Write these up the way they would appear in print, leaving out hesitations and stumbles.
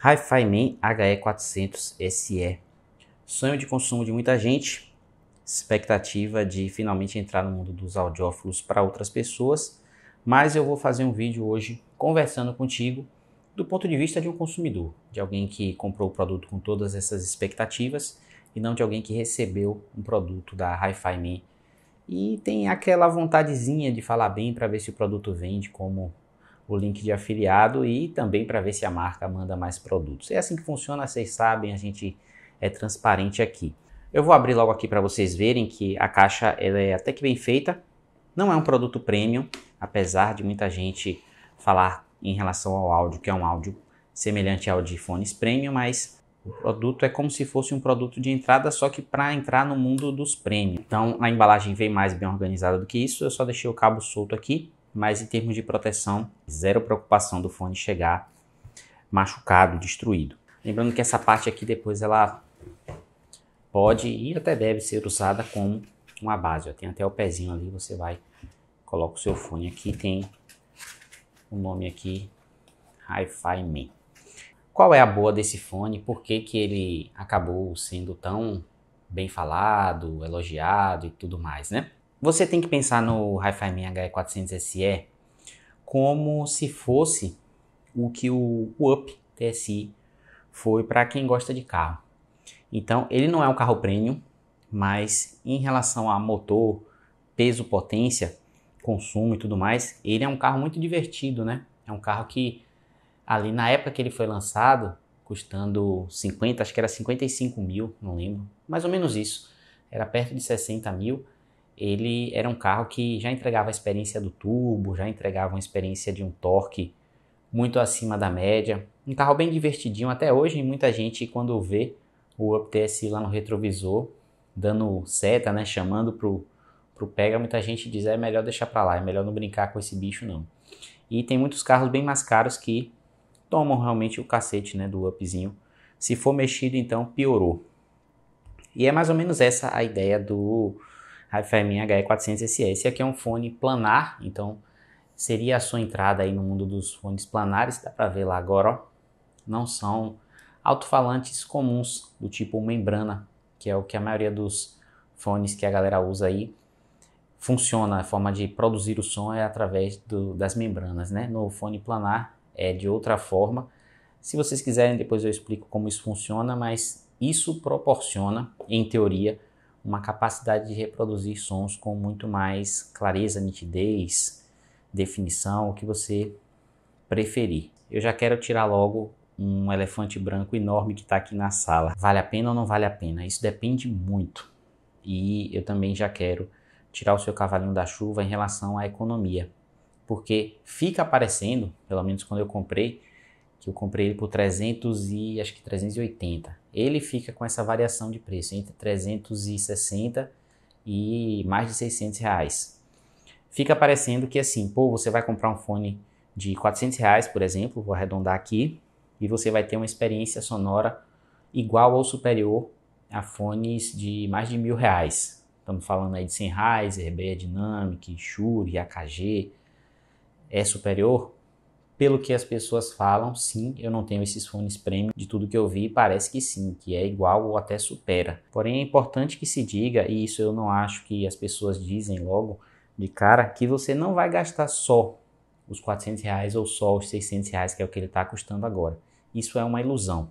Hi-Fi Man HE400 SE. Sonho de consumo de muita gente, expectativa de finalmente entrar no mundo dos audiófilos para outras pessoas, mas eu vou fazer um vídeo hoje conversando contigo do ponto de vista de um consumidor, de alguém que comprou o produto com todas essas expectativas e não de alguém que recebeu um produto da Hi-Fi Man e tem aquela vontadezinha de falar bem para ver se o produto vende como o link de afiliado e também para ver se a marca manda mais produtos. É assim que funciona, vocês sabem, a gente é transparente aqui. Eu vou abrir logo aqui para vocês verem que a caixa ela é até que bem feita. Não é um produto premium, apesar de muita gente falar em relação ao áudio, que é um áudio semelhante ao de fones premium, mas o produto é como se fosse um produto de entrada, só que para entrar no mundo dos premium. Então a embalagem vem mais bem organizada do que isso, eu só deixei o cabo solto aqui, mas em termos de proteção, zero preocupação do fone chegar machucado, destruído. Lembrando que essa parte aqui depois ela pode e até deve ser usada como uma base. Ó, tem até o pezinho ali, você vai, coloca o seu fone aqui, tem o nome aqui, Hi-Fi Man. Qual é a boa desse fone? Por que que ele acabou sendo tão bem falado, elogiado e tudo mais, né? Você tem que pensar no Hi-Fi Man HE400 SE como se fosse o que o Up TSI foi para quem gosta de carro. Então, ele não é um carro premium, mas em relação a motor, peso, potência, consumo e tudo mais, ele é um carro muito divertido, né? É um carro que, ali na época que ele foi lançado, custando 50, acho que era 55 mil, não lembro, mais ou menos isso, era perto de 60 mil, ele era um carro que já entregava a experiência do turbo, já entregava uma experiência de um torque muito acima da média, um carro bem divertidinho até hoje, e muita gente quando vê o Up TSI lá no retrovisor, dando seta, né, chamando pro pega, muita gente diz, é melhor deixar pra lá, é melhor não brincar com esse bicho não. E tem muitos carros bem mais caros que tomam realmente o cacete, né, do Upzinho. Se for mexido, então piorou. E é mais ou menos essa a ideia do Hi-Fi Man HE400 SE. Esse aqui é um fone planar, então seria a sua entrada aí no mundo dos fones planares, dá pra ver lá agora, ó. Não são alto-falantes comuns, do tipo membrana, que é o que a maioria dos fones que a galera usa aí funciona. A forma de produzir o som é através das membranas, né? No fone planar é de outra forma. Se vocês quiserem, depois eu explico como isso funciona, mas isso proporciona, em teoria, uma capacidade de reproduzir sons com muito mais clareza, nitidez, definição, o que você preferir. Eu já quero tirar logo um elefante branco enorme que está aqui na sala. Vale a pena ou não vale a pena? Isso depende muito. E eu também já quero tirar o seu cavalinho da chuva em relação à economia. Porque fica aparecendo, pelo menos quando eu comprei, que eu comprei ele por 300 e acho que 380. Ele fica com essa variação de preço, entre 360 e mais de 600 reais. Fica parecendo que assim, pô, você vai comprar um fone de 400 reais, por exemplo, vou arredondar aqui, e você vai ter uma experiência sonora igual ou superior a fones de mais de R$1.000. Estamos falando aí de Sennheiser, Beyerdynamic, Shure, AKG. É superior? Pelo que as pessoas falam, sim, eu não tenho esses fones premium. De tudo que eu vi, parece que sim, que é igual ou até supera. Porém, é importante que se diga, e isso eu não acho que as pessoas dizem logo de cara, que você não vai gastar só os 400 reais ou só os 600 reais, que é o que ele está custando agora. Isso é uma ilusão.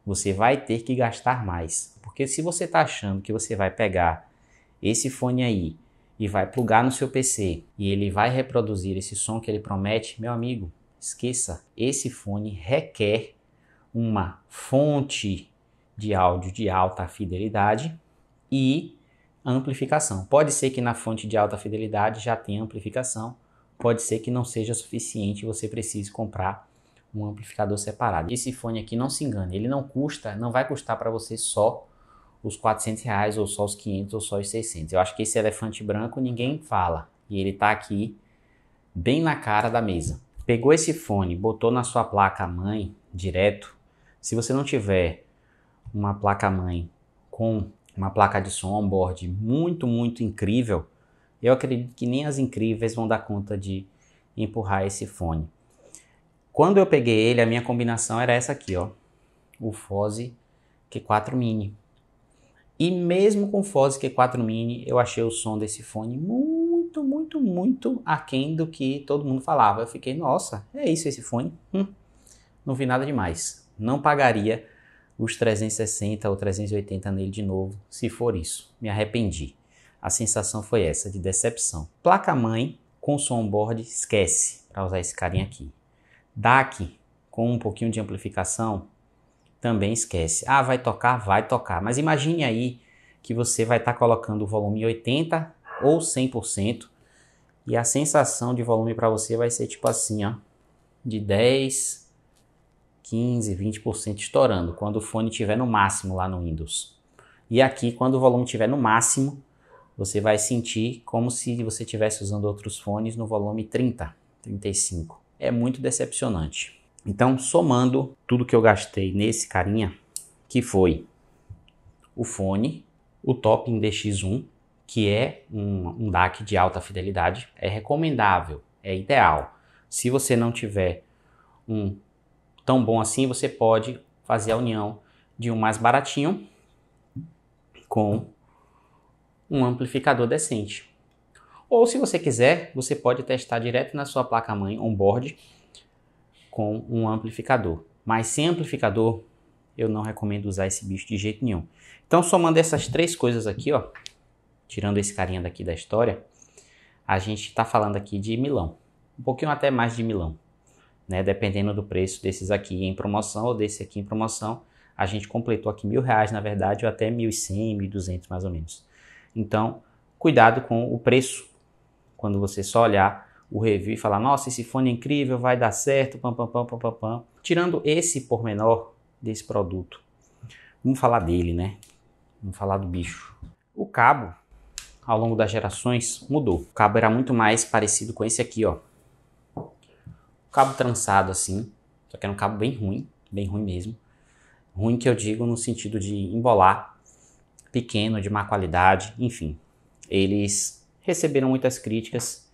Você vai ter que gastar mais. Porque se você está achando que você vai pegar esse fone aí e vai plugar no seu PC e ele vai reproduzir esse som que ele promete, meu amigo, esqueça. Esse fone requer uma fonte de áudio de alta fidelidade e amplificação. Pode ser que na fonte de alta fidelidade já tenha amplificação, pode ser que não seja suficiente e você precise comprar um amplificador separado. Esse fone aqui, não se engane, ele não vai custar para você só os 400 reais ou só os 500 ou só os 600. Eu acho que esse elefante branco ninguém fala e ele está aqui bem na cara da mesa. Pegou esse fone, botou na sua placa-mãe direto. Se você não tiver uma placa-mãe com uma placa de som on-board muito, muito incrível, eu acredito que nem as incríveis vão dar conta de empurrar esse fone. Quando eu peguei ele, a minha combinação era essa aqui, ó, o Foze Q4 Mini. E mesmo com o Foze Q4 Mini, eu achei o som desse fone muito aquém do que todo mundo falava. Eu fiquei, nossa, é isso esse fone? Não vi nada demais. Não pagaria os 360 ou 380 nele de novo, se for isso. Me arrependi. A sensação foi essa, de decepção. Placa-mãe com som on-board, esquece, para usar esse carinha aqui. DAC com um pouquinho de amplificação, também esquece. Ah, vai tocar? Vai tocar. Mas imagine aí que você vai estar colocando o volume em 80% ou 100% e a sensação de volume para você vai ser tipo assim, ó, de 10%, 15%, 20% estourando, quando o fone estiver no máximo lá no Windows. E aqui, quando o volume estiver no máximo, você vai sentir como se você estivesse usando outros fones no volume 30, 35. É muito decepcionante. Então, somando tudo que eu gastei nesse carinha, que foi o fone, o Topping DX1, que é um DAC de alta fidelidade, é recomendável, é ideal. Se você não tiver um tão bom assim, você pode fazer a união de um mais baratinho com um amplificador decente. Ou se você quiser, você pode testar direto na sua placa-mãe on-board com um amplificador. Mas sem amplificador, eu não recomendo usar esse bicho de jeito nenhum. Então, somando essas três coisas aqui, ó, tirando esse carinha daqui da história, a gente está falando aqui de milão. Um pouquinho até mais de milão, né? Dependendo do preço desses aqui em promoção ou desse aqui em promoção, a gente completou aqui R$1.000, na verdade, ou até 1.100, 1.200 mais ou menos. Então, cuidado com o preço, quando você só olhar o review e falar, nossa, esse fone é incrível, vai dar certo, pam, pam, pam, pam, pam, pam. Tirando esse pormenor desse produto, vamos falar dele, né? Vamos falar do bicho. O cabo, ao longo das gerações, mudou. O cabo era muito mais parecido com esse aqui, ó. O cabo trançado assim, só que era um cabo bem ruim mesmo. Ruim que eu digo no sentido de embolar, pequeno, de má qualidade, enfim. Eles receberam muitas críticas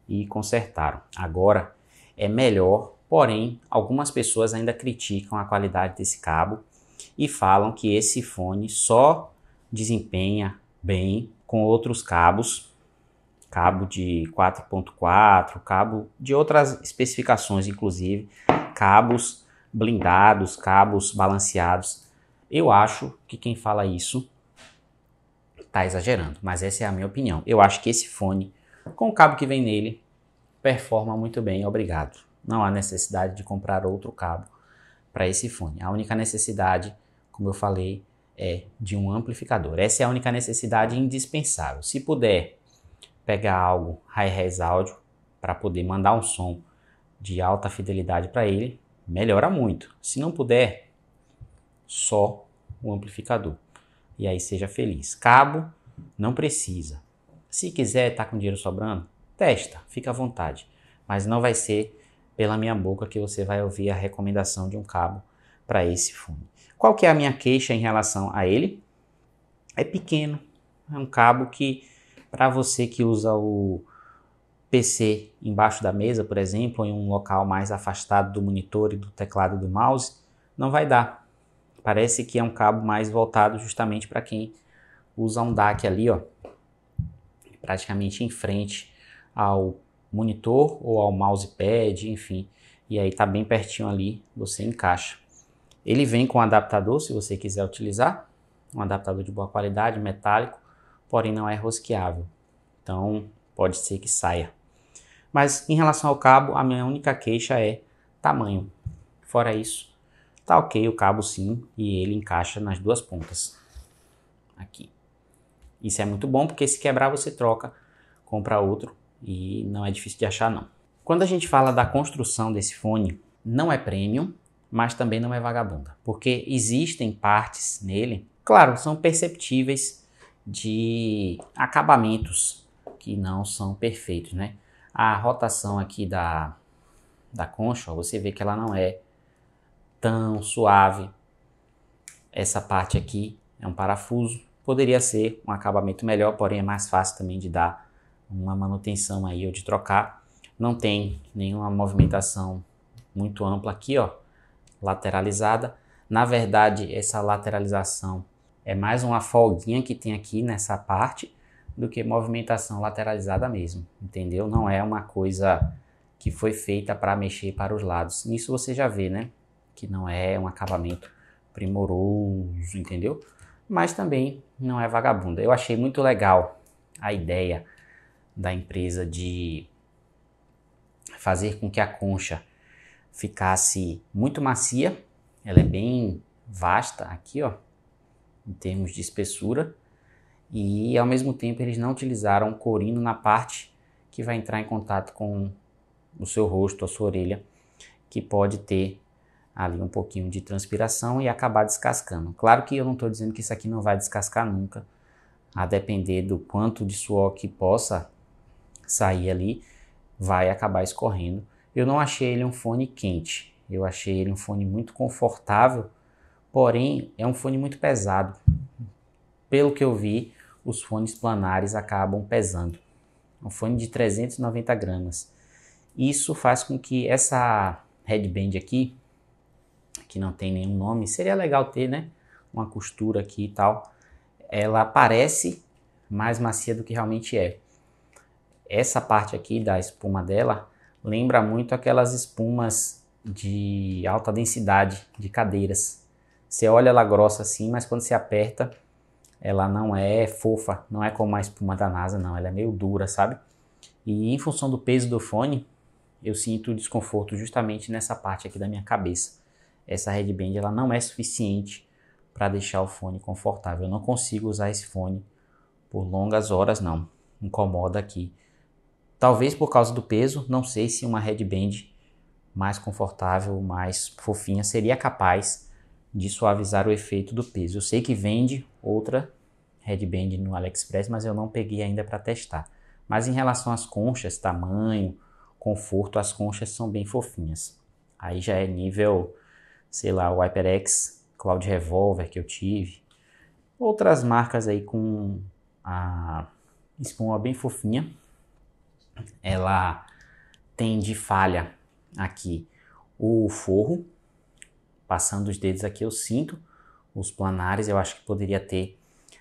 e consertaram. Agora é melhor, porém algumas pessoas ainda criticam a qualidade desse cabo e falam que esse fone só desempenha bem com outros cabos, cabo de 4.4, cabo de outras especificações, inclusive cabos blindados, cabos balanceados. Eu acho que quem fala isso está exagerando, mas essa é a minha opinião. Eu acho que esse fone, com o cabo que vem nele, performa muito bem, obrigado. Não há necessidade de comprar outro cabo para esse fone. A única necessidade, como eu falei, é de um amplificador. Essa é a única necessidade indispensável. Se puder pegar algo Hi-Res áudio para poder mandar um som de alta fidelidade para ele, melhora muito. Se não puder, só o amplificador. E aí seja feliz. Cabo, não precisa. Se quiser, tá com dinheiro sobrando, testa, fica à vontade. Mas não vai ser pela minha boca que você vai ouvir a recomendação de um cabo para esse fone. Qual que é a minha queixa em relação a ele? É pequeno. É um cabo que, para você que usa o PC embaixo da mesa, por exemplo, ou em um local mais afastado do monitor e do teclado e do mouse, não vai dar. Parece que é um cabo mais voltado justamente para quem usa um DAC ali, ó, praticamente em frente ao monitor ou ao mousepad, enfim, e aí tá bem pertinho ali, você encaixa. Ele vem com adaptador, se você quiser utilizar, um adaptador de boa qualidade, metálico, porém não é rosqueável, então pode ser que saia. Mas em relação ao cabo, a minha única queixa é tamanho. Fora isso, tá ok o cabo sim, e ele encaixa nas duas pontas, aqui. Isso é muito bom, porque se quebrar você troca, compra outro e não é difícil de achar não. Quando a gente fala da construção desse fone, não é premium, mas também não é vagabunda, porque existem partes nele, claro, são perceptíveis de acabamentos que não são perfeitos, né? A rotação aqui da concha, você vê que ela não é tão suave. Essa parte aqui é um parafuso. Poderia ser um acabamento melhor, porém é mais fácil também de dar uma manutenção aí ou de trocar. Não tem nenhuma movimentação muito ampla aqui, ó, lateralizada. Na verdade, essa lateralização é mais uma folguinha que tem aqui nessa parte do que movimentação lateralizada mesmo, entendeu? Não é uma coisa que foi feita para mexer para os lados. Nisso você já vê, né? Que não é um acabamento primoroso, entendeu? Mas também não é vagabunda. Eu achei muito legal a ideia da empresa de fazer com que a concha ficasse muito macia. Ela é bem vasta aqui, ó, em termos de espessura. E ao mesmo tempo eles não utilizaram corino na parte que vai entrar em contato com o seu rosto, a sua orelha, que pode ter ali um pouquinho de transpiração e acabar descascando. Claro que eu não estou dizendo que isso aqui não vai descascar nunca, a depender do quanto de suor que possa sair ali, vai acabar escorrendo. Eu não achei ele um fone quente, eu achei ele um fone muito confortável, porém é um fone muito pesado. Pelo que eu vi, os fones planares acabam pesando. Um fone de 390 gramas. Isso faz com que essa headband aqui, que não tem nenhum nome, seria legal ter, né? Uma costura aqui e tal. Ela parece mais macia do que realmente é. Essa parte aqui da espuma dela lembra muito aquelas espumas de alta densidade de cadeiras. Você olha ela grossa assim, mas quando você aperta, ela não é fofa, não é como a espuma da NASA, não. Ela é meio dura, sabe? E em função do peso do fone, eu sinto desconforto justamente nessa parte aqui da minha cabeça. Essa headband ela não é suficiente para deixar o fone confortável. Eu não consigo usar esse fone por longas horas, não. Incomoda aqui. Talvez por causa do peso, não sei se uma headband mais confortável, mais fofinha, seria capaz de suavizar o efeito do peso. Eu sei que vende outra headband no AliExpress, mas eu não peguei ainda para testar. Mas em relação às conchas, tamanho, conforto, as conchas são bem fofinhas. Aí já é nível, sei lá, o HyperX Cloud Revolver que eu tive. Outras marcas aí com a espuma bem fofinha. Ela tem de falha aqui o forro. Passando os dedos aqui eu sinto os planares. Eu acho que poderia ter,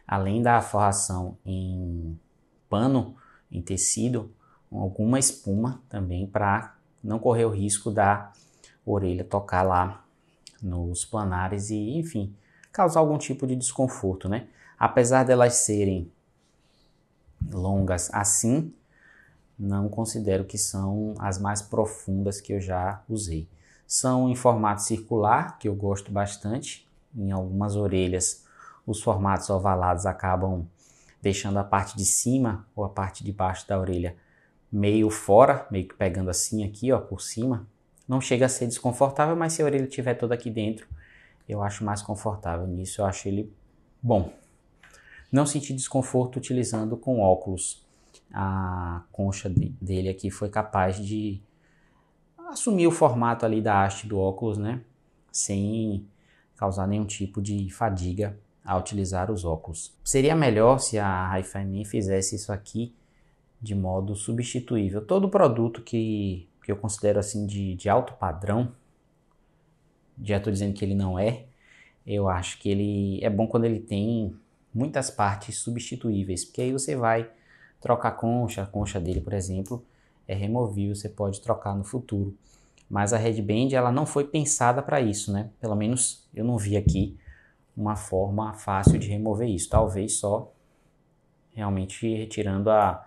além da forração em pano, em tecido, alguma espuma também para não correr o risco da orelha tocar lá nos planares e, enfim, causar algum tipo de desconforto, né? Apesar delas serem longas assim, não considero que são as mais profundas que eu já usei. São em formato circular, que eu gosto bastante. Em algumas orelhas, os formatos ovalados acabam deixando a parte de cima ou a parte de baixo da orelha meio fora, meio que pegando assim aqui, ó, por cima. Não chega a ser desconfortável, mas se a orelha estiver toda aqui dentro, eu acho mais confortável. Nisso eu acho ele bom. Não senti desconforto utilizando com óculos. A concha dele aqui foi capaz de assumir o formato ali da haste do óculos, né? Sem causar nenhum tipo de fadiga ao utilizar os óculos. Seria melhor se a Hi-Fi Man fizesse isso aqui de modo substituível. Todo produto que eu considero assim de alto padrão, já estou dizendo que ele não é, eu acho que ele é bom quando ele tem muitas partes substituíveis, porque aí você vai trocar a concha dele, por exemplo, é removível, você pode trocar no futuro. Mas a headband, ela não foi pensada para isso, né? Pelo menos eu não vi aqui uma forma fácil de remover isso. Talvez só realmente retirando a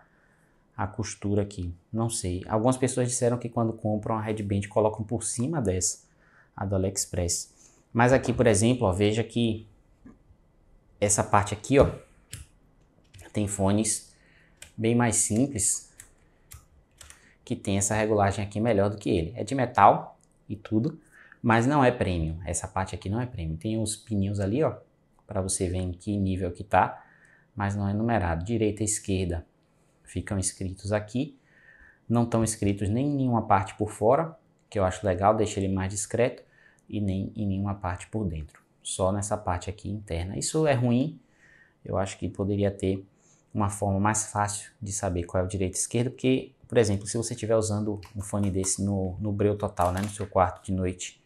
costura aqui. Não sei. Algumas pessoas disseram que quando compram a headband colocam por cima dessa, a do AliExpress. Mas aqui, por exemplo, ó, veja que essa parte aqui, ó, tem fones bem mais simples que tem essa regulagem aqui melhor do que ele. É de metal e tudo, mas não é premium. Essa parte aqui não é premium. Tem uns pininhos ali, ó, para você ver em que nível que tá, mas não é numerado. Direita e esquerda ficam escritos aqui. Não estão escritos nem em nenhuma parte por fora, que eu acho legal, deixa ele mais discreto, e nem em nenhuma parte por dentro. Só nessa parte aqui interna. Isso é ruim. Eu acho que poderia ter uma forma mais fácil de saber qual é o direito e esquerdo, porque Por exemplo, se você estiver usando um fone desse no breu total, né, no seu quarto de noite,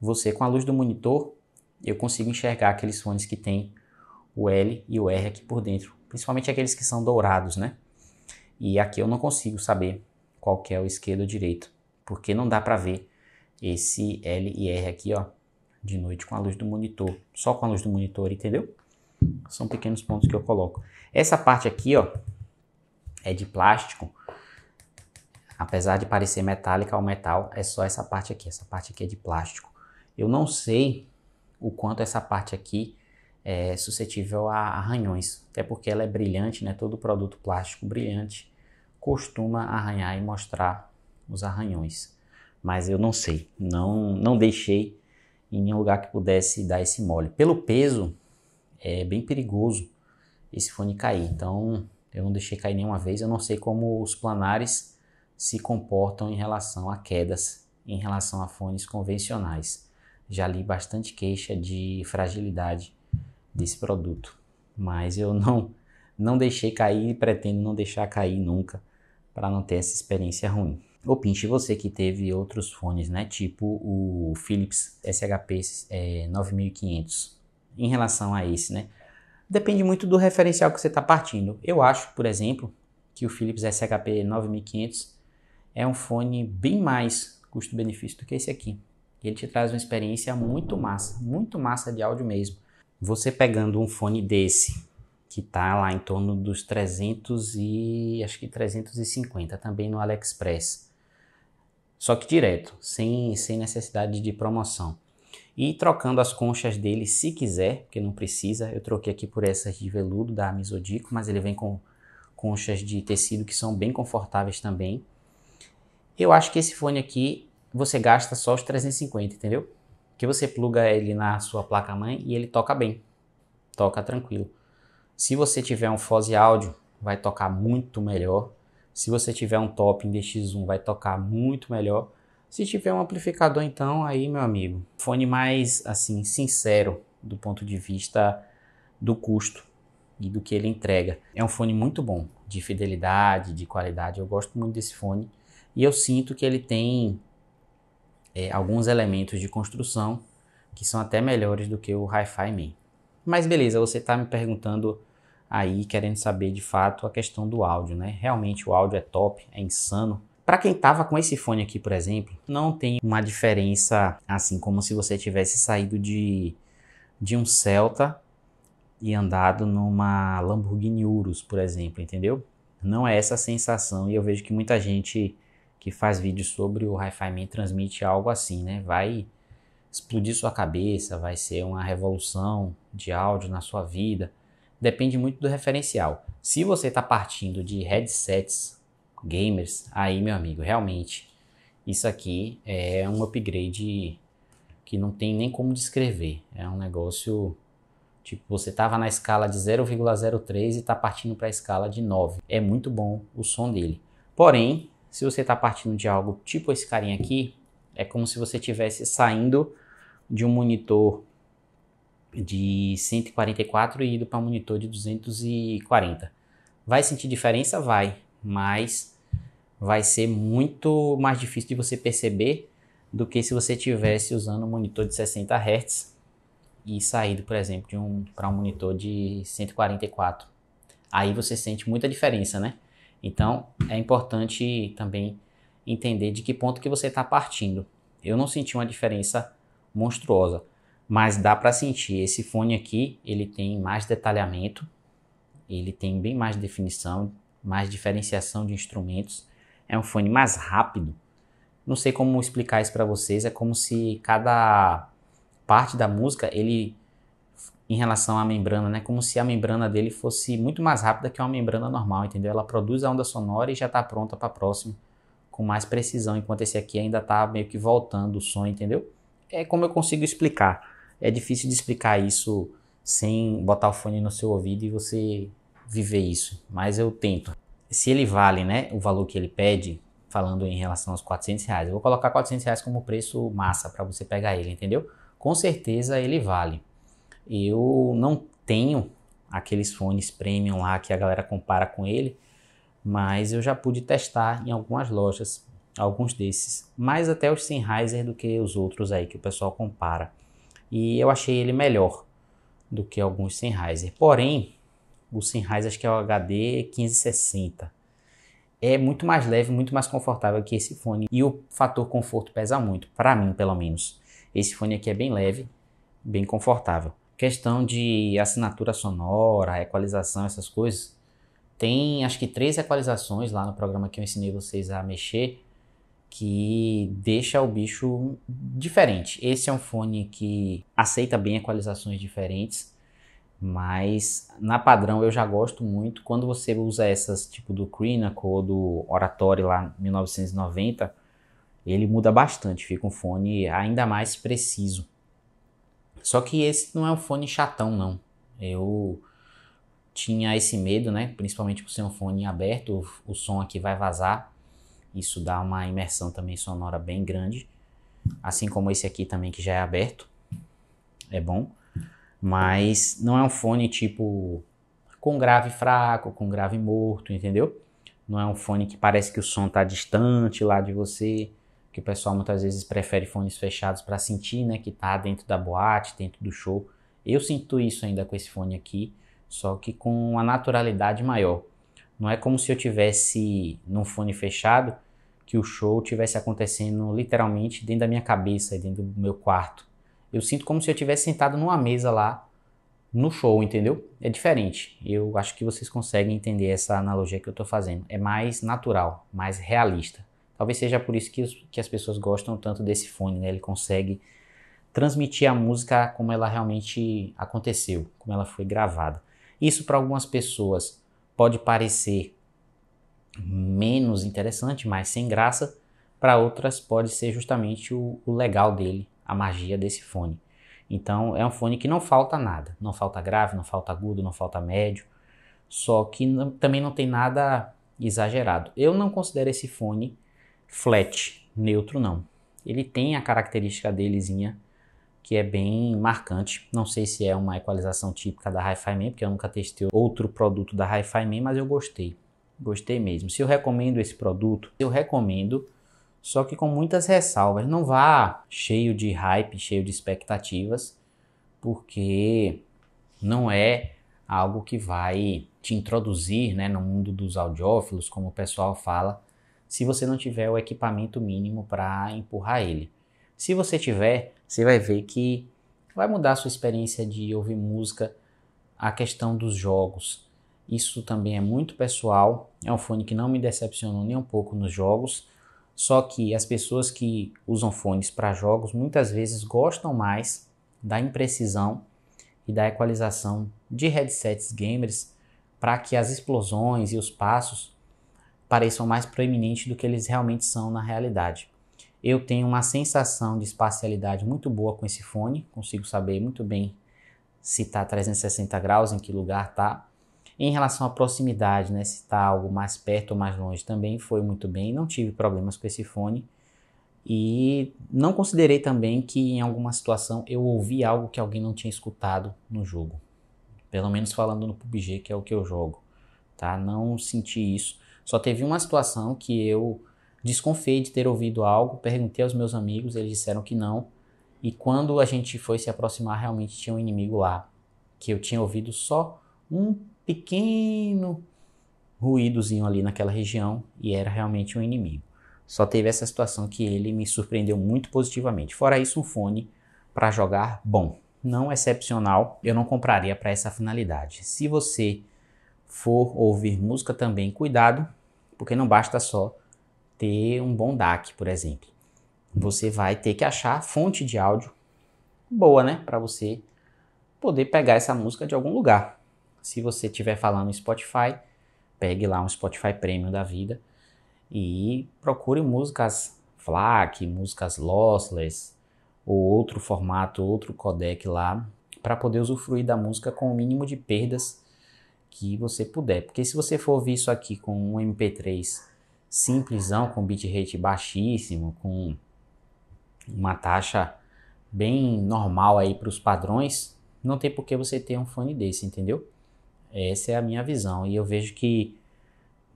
você com a luz do monitor, eu consigo enxergar aqueles fones que tem o L e o R aqui por dentro, principalmente aqueles que são dourados, né? E aqui eu não consigo saber qual que é o esquerdo ou direito, porque não dá para ver esse L e R aqui, ó, de noite com a luz do monitor, só com a luz do monitor, entendeu? São pequenos pontos que eu coloco. Essa parte aqui, ó, é de plástico. Apesar de parecer metálica ao metal, é só essa parte aqui. Essa parte aqui é de plástico. Eu não sei o quanto essa parte aqui é suscetível a arranhões. Até porque ela é brilhante, né? Todo produto plástico brilhante costuma arranhar e mostrar os arranhões. Mas eu não sei. Não deixei em nenhum lugar que pudesse dar esse mole. Pelo peso, é bem perigoso esse fone cair. Então, eu não deixei cair nenhuma vez. Eu não sei como os planares se comportam em relação a quedas, em relação a fones convencionais. Já li bastante queixa de fragilidade desse produto, mas eu não deixei cair e pretendo não deixar cair nunca para não ter essa experiência ruim. Ô Pinch, você que teve outros fones, né, tipo o Philips SHP 9500, em relação a esse, né, depende muito do referencial que você está partindo. Eu acho, por exemplo, que o Philips SHP 9500 é um fone bem mais custo-benefício do que esse aqui. Ele te traz uma experiência muito massa de áudio mesmo. Você pegando um fone desse, que tá lá em torno dos 300 e acho que 350 também no AliExpress. Só que direto, sem necessidade de promoção. E trocando as conchas dele se quiser, porque não precisa. Eu troquei aqui por essas de veludo da Misodico, mas ele vem com conchas de tecido que são bem confortáveis também. Eu acho que esse fone aqui, você gasta só os 350, entendeu? Que você pluga ele na sua placa-mãe e ele toca bem. Toca tranquilo. Se você tiver um Foze Audio, vai tocar muito melhor. Se você tiver um Top DX1, vai tocar muito melhor. Se tiver um amplificador, então, aí, meu amigo, fone mais, assim, sincero do ponto de vista do custo e do que ele entrega. É um fone muito bom, de fidelidade, de qualidade. Eu gosto muito desse fone. E eu sinto que ele tem alguns elementos de construção que são até melhores do que o Hi-Fi Man. Mas beleza, você está me perguntando aí, querendo saber de fato a questão do áudio, né? Realmente o áudio é top, é insano. Para quem tava com esse fone aqui, por exemplo, não tem uma diferença assim como se você tivesse saído de um Celta e andado numa Lamborghini Urus, por exemplo, entendeu? Não é essa a sensação, e eu vejo que muita gente que faz vídeos sobre o Hi-Fi Man transmite algo assim, né? Vai explodir sua cabeça, vai ser uma revolução de áudio na sua vida. Depende muito do referencial. Se você está partindo de headsets gamers, aí, meu amigo, realmente isso aqui é um upgrade que não tem nem como descrever. É um negócio tipo, você estava na escala de 0,03 e está partindo para a escala de 9. É muito bom o som dele. Porém, se você está partindo de algo tipo esse carinha aqui, é como se você estivesse saindo de um monitor de 144 e indo para um monitor de 240. Vai sentir diferença? Vai, mas vai ser muito mais difícil de você perceber do que se você estivesse usando um monitor de 60 Hz e saído, por exemplo, para um monitor de 144. Aí você sente muita diferença, né? Então, é importante também entender de que ponto que você está partindo. Eu não senti uma diferença monstruosa, mas dá para sentir. Esse fone aqui, ele tem mais detalhamento, ele tem bem mais definição, mais diferenciação de instrumentos. É um fone mais rápido. Não sei como explicar isso para vocês, é como se cada parte da música, ele, em relação à membrana, né, como se a membrana dele fosse muito mais rápida que uma membrana normal, entendeu? Ela produz a onda sonora e já está pronta para a próxima, com mais precisão, enquanto esse aqui ainda está meio que voltando o som, entendeu? É como eu consigo explicar. É difícil de explicar isso sem botar o fone no seu ouvido e você viver isso, mas eu tento. Se ele vale, né, o valor que ele pede, falando em relação aos R$400, eu vou colocar R$400 como preço massa para você pegar ele, entendeu? Com certeza ele vale. Eu não tenho aqueles fones premium lá que a galera compara com ele, mas eu já pude testar em algumas lojas, alguns desses, mais até os Sennheiser do que os outros aí que o pessoal compara. E eu achei ele melhor do que alguns Sennheiser. Porém, o Sennheiser acho que é o HD 1560. É muito mais leve, muito mais confortável que esse fone. E o fator conforto pesa muito, para mim pelo menos. Esse fone aqui é bem leve, bem confortável. Questão de assinatura sonora, equalização, essas coisas. Tem acho que 3 equalizações lá no programa que eu ensinei vocês a mexer, que deixa o bicho diferente. Esse é um fone que aceita bem equalizações diferentes, mas na padrão eu já gosto muito. Quando você usa essas tipo do Crinacle ou do Oratory lá 1990, ele muda bastante, fica um fone ainda mais preciso. Só que esse não é um fone chatão não. Eu tinha esse medo, né? Principalmente por ser um fone aberto, o som aqui vai vazar. Isso dá uma imersão também sonora bem grande. Assim como esse aqui também que já é aberto. É bom. Mas não é um fone tipo com grave fraco, com grave morto, entendeu? Não é um fone que parece que o som tá distante lá de você. Que o pessoal muitas vezes prefere fones fechados para sentir, né? Que tá dentro da boate, dentro do show. Eu sinto isso ainda com esse fone aqui, só que com uma naturalidade maior. Não é como se eu tivesse num fone fechado, que o show tivesse acontecendo literalmente dentro da minha cabeça, dentro do meu quarto. Eu sinto como se eu tivesse sentado numa mesa lá no show, entendeu? É diferente. Eu acho que vocês conseguem entender essa analogia que eu estou fazendo. É mais natural, mais realista. Talvez seja por isso que as pessoas gostam tanto desse fone, né? Ele consegue transmitir a música como ela realmente aconteceu, como ela foi gravada. Isso para algumas pessoas pode parecer menos interessante, mais sem graça. Para outras pode ser justamente o legal dele, a magia desse fone. Então é um fone que não falta nada, não falta grave, não falta agudo, não falta médio, só que também não tem nada exagerado. Eu não considero esse fone flat, neutro não. Ele tem a característica delezinha que é bem marcante. Não sei se é uma equalização típica da Hi-Fi Man, porque eu nunca testei outro produto da Hi-Fi Man, mas eu gostei. Gostei mesmo. Se eu recomendo esse produto, eu recomendo, só que com muitas ressalvas. Não vá cheio de hype, cheio de expectativas, porque não é algo que vai te introduzir, né, no mundo dos audiófilos, como o pessoal fala, se você não tiver o equipamento mínimo para empurrar ele. Se você tiver, você vai ver que vai mudar a sua experiência de ouvir música, a questão dos jogos. Isso também é muito pessoal, é um fone que não me decepcionou nem um pouco nos jogos, só que as pessoas que usam fones para jogos muitas vezes gostam mais da imprecisão e da equalização de headsets gamers para que as explosões e os passos pareçam mais proeminentes do que eles realmente são na realidade. Eu tenho uma sensação de espacialidade muito boa com esse fone, consigo saber muito bem se está 360 graus, em que lugar está. Em relação à proximidade, né, se está algo mais perto ou mais longe, também foi muito bem, não tive problemas com esse fone. E não considerei também que em alguma situação eu ouvi algo que alguém não tinha escutado no jogo. Pelo menos falando no PUBG, que é o que eu jogo, tá? Não senti isso. Só teve uma situação que eu desconfiei de ter ouvido algo, perguntei aos meus amigos, eles disseram que não. E quando a gente foi se aproximar, realmente tinha um inimigo lá, que eu tinha ouvido só um pequeno ruídozinho ali naquela região e era realmente um inimigo. Só teve essa situação que ele me surpreendeu muito positivamente. Fora isso, um fone para jogar bom. Não excepcional, eu não compraria para essa finalidade. Se você for ouvir música também, cuidado, porque não basta só ter um bom DAC, por exemplo. Você vai ter que achar fonte de áudio boa, né? Para você poder pegar essa música de algum lugar. Se você estiver falando em Spotify, pegue lá um Spotify Premium da vida e procure músicas FLAC, músicas lossless ou outro formato, outro codec lá, para poder usufruir da música com o mínimo de perdas que você puder. Porque se você for ouvir isso aqui com um MP3 simplesão, com bitrate baixíssimo, com uma taxa bem normal aí para os padrões, não tem por que você ter um fone desse, entendeu? Essa é a minha visão e eu vejo que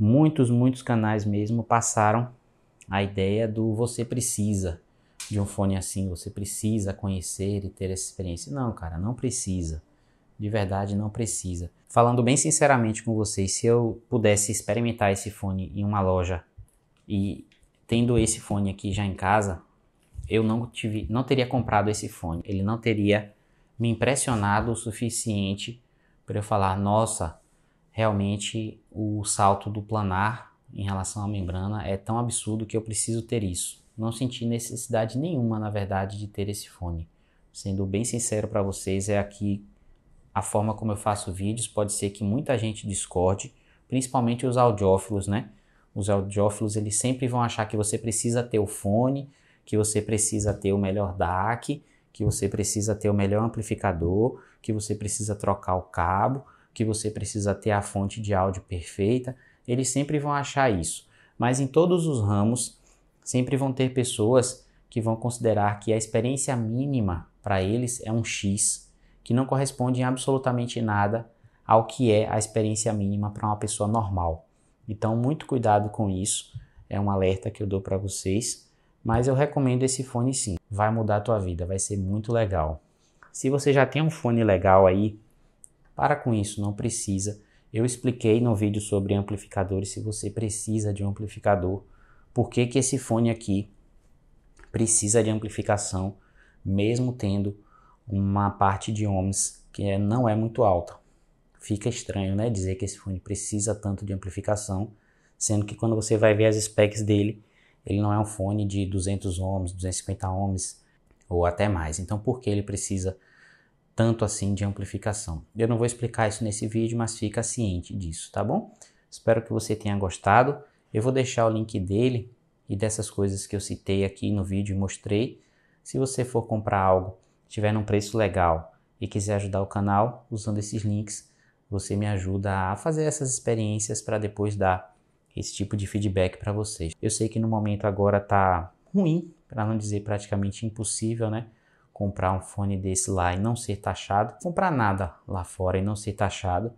Muitos canais mesmo passaram a ideia do você precisa de um fone assim, você precisa conhecer e ter essa experiência. Não, cara, não precisa. De verdade, não precisa. Falando bem sinceramente com vocês, se eu pudesse experimentar esse fone em uma loja e tendo esse fone aqui já em casa, eu não teria comprado esse fone. Ele não teria me impressionado o suficiente para eu falar, nossa, realmente o salto do planar em relação à membrana é tão absurdo que eu preciso ter isso. Não senti necessidade nenhuma, na verdade, de ter esse fone. Sendo bem sincero para vocês, é aqui a forma como eu faço vídeos. Pode ser que muita gente discorde, principalmente os audiófilos, né? Os audiófilos, eles sempre vão achar que você precisa ter o fone, que você precisa ter o melhor DAC, que você precisa ter o melhor amplificador, que você precisa trocar o cabo, que você precisa ter a fonte de áudio perfeita. Eles sempre vão achar isso. Mas em todos os ramos, sempre vão ter pessoas que vão considerar que a experiência mínima para eles é um X, que não corresponde em absolutamente nada ao que é a experiência mínima para uma pessoa normal. Então, muito cuidado com isso. É um alerta que eu dou para vocês. Mas eu recomendo esse fone sim. Vai mudar a tua vida, vai ser muito legal. Se você já tem um fone legal aí, para com isso, não precisa. Eu expliquei no vídeo sobre amplificadores, se você precisa de um amplificador, por que que esse fone aqui precisa de amplificação, mesmo tendo uma parte de ohms que não é muito alta. Fica estranho, né, dizer que esse fone precisa tanto de amplificação, sendo que quando você vai ver as specs dele, ele não é um fone de 200 ohms, 250 ohms ou até mais. Então, por que ele precisa tanto assim de amplificação? Eu não vou explicar isso nesse vídeo, mas fica ciente disso, tá bom? Espero que você tenha gostado. Eu vou deixar o link dele e dessas coisas que eu citei aqui no vídeo e mostrei. Se você for comprar algo, tiver num preço legal e quiser ajudar o canal, usando esses links, você me ajuda a fazer essas experiências para depois dar esse tipo de feedback para vocês. Eu sei que no momento agora tá ruim, para não dizer praticamente impossível, né? Comprar um fone desse lá e não ser taxado, comprar nada lá fora e não ser taxado.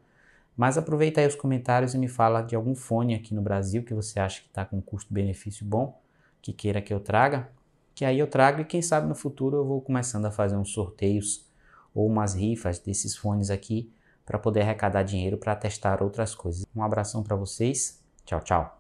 Mas aproveita aí os comentários e me fala de algum fone aqui no Brasil que você acha que está com custo-benefício bom, que queira que eu traga, que aí eu trago e quem sabe no futuro eu vou começando a fazer uns sorteios ou umas rifas desses fones aqui para poder arrecadar dinheiro para testar outras coisas. Um abração para vocês, tchau, tchau.